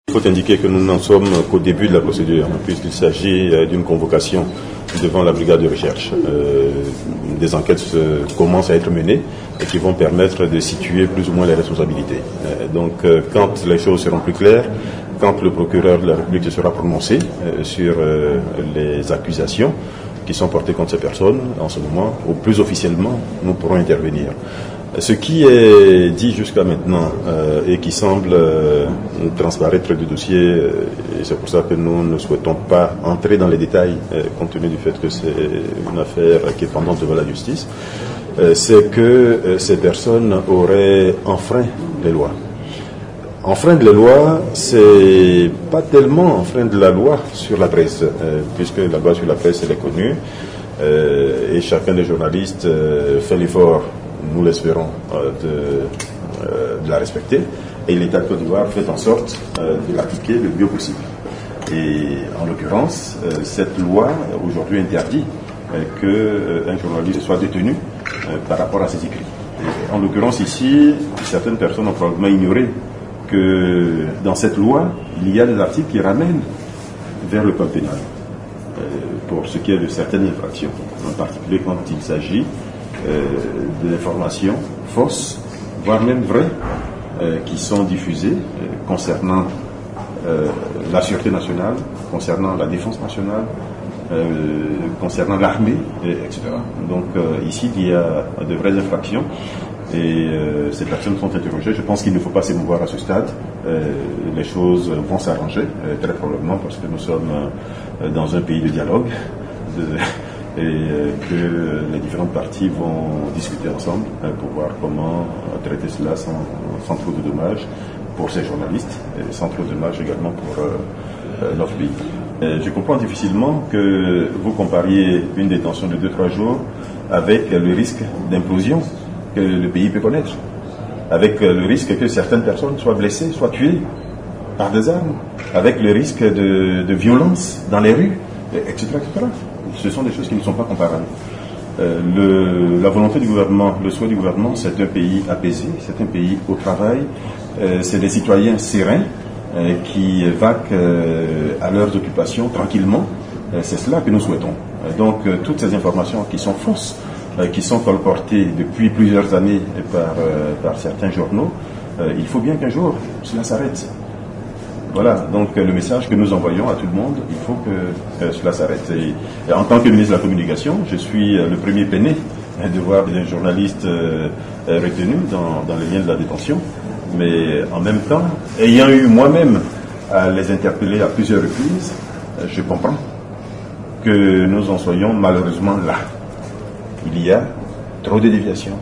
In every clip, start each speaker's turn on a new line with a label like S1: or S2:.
S1: Il faut indiquer que nous n'en sommes qu'au début de la procédure, puisqu'il s'agit d'une convocation devant la brigade de recherche. Des enquêtes commencent à être menées et qui vont permettre de situer plus ou moins les responsabilités. Donc quand les choses seront plus claires, quand le procureur de la République se sera prononcé sur les accusations qui sont portées contre ces personnes, en ce moment, ou plus officiellement, nous pourrons intervenir. Ce qui est dit jusqu'à maintenant et qui semble transparaître du dossier, et c'est pour ça que nous ne souhaitons pas entrer dans les détails compte tenu du fait que c'est une affaire qui est pendante devant la justice, c'est que ces personnes auraient enfreint les lois. Enfreindre les lois, c'est pas tellement enfreindre la loi sur la presse, puisque la loi sur la presse elle est connue et chacun des journalistes fait l'effort, nous l'espérons, de la respecter, et l'État de Côte d'Ivoire fait en sorte de l'appliquer le mieux possible. Et en l'occurrence, cette loi aujourd'hui interdit qu'un journaliste soit détenu par rapport à ses écrits. Et en l'occurrence ici, certaines personnes ont probablement ignoré que dans cette loi, il y a des articles qui ramènent vers le code pénal pour ce qui est de certaines infractions, en particulier quand il s'agit de l'information fausse, voire même vraie, qui sont diffusées concernant la sûreté nationale, concernant la défense nationale, concernant l'armée, etc. Donc ici, il y a de vraies infractions et ces personnes sont interrogées. Je pense qu'il ne faut pas s'émouvoir à ce stade. Les choses vont s'arranger, très probablement, parce que nous sommes dans un pays de dialogue, et que les différentes parties vont discuter ensemble pour voir comment traiter cela sans trop de dommages pour ces journalistes et sans trop de dommages également pour notre pays. Je comprends difficilement que vous compariez une détention de 2-3 jours avec le risque d'implosion que le pays peut connaître, avec le risque que certaines personnes soient blessées, soient tuées par des armes, avec le risque de violence dans les rues, etc., etc. Ce sont des choses qui ne sont pas comparables. La volonté du gouvernement, le souhait du gouvernement, c'est un pays apaisé, c'est un pays au travail, c'est des citoyens sereins qui vaquent à leurs occupations tranquillement. C'est cela que nous souhaitons. Donc toutes ces informations qui sont fausses, qui sont colportées depuis plusieurs années par certains journaux, il faut bien qu'un jour cela s'arrête. Voilà, donc le message que nous envoyons à tout le monde, il faut que cela s'arrête. Et en tant que ministre de la Communication, je suis le premier peiné de voir des journalistes retenus dans les liens de la détention. Mais en même temps, ayant eu moi-même à les interpeller à plusieurs reprises, je comprends que nous en soyons malheureusement là. Il y a trop de déviations,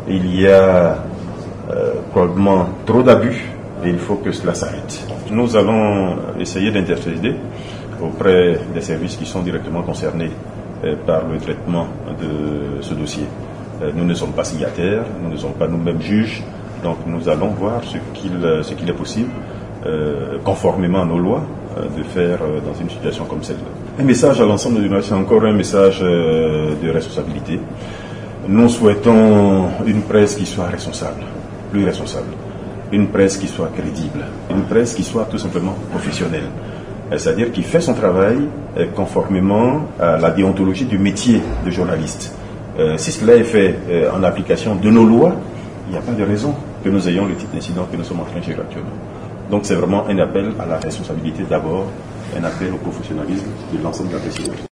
S1: il y a probablement trop d'abus, et il faut que cela s'arrête. Nous allons essayer d'intercéder auprès des services qui sont directement concernés par le traitement de ce dossier. Nous ne sommes pas signataires, nous ne sommes pas nous-mêmes juges, donc nous allons voir ce qu'il est possible, conformément à nos lois, de faire dans une situation comme celle-là. Un message à l'ensemble du c'est encore un message de responsabilité. Nous souhaitons une presse qui soit responsable, plus responsable. Une presse qui soit crédible, une presse qui soit tout simplement professionnelle, c'est-à-dire qui fait son travail conformément à la déontologie du métier de journaliste. Si cela est fait en application de nos lois, il n'y a pas de raison que nous ayons le type d'incident que nous sommes en train de gérer actuellement. Donc c'est vraiment un appel à la responsabilité d'abord, un appel au professionnalisme de l'ensemble de la présidence.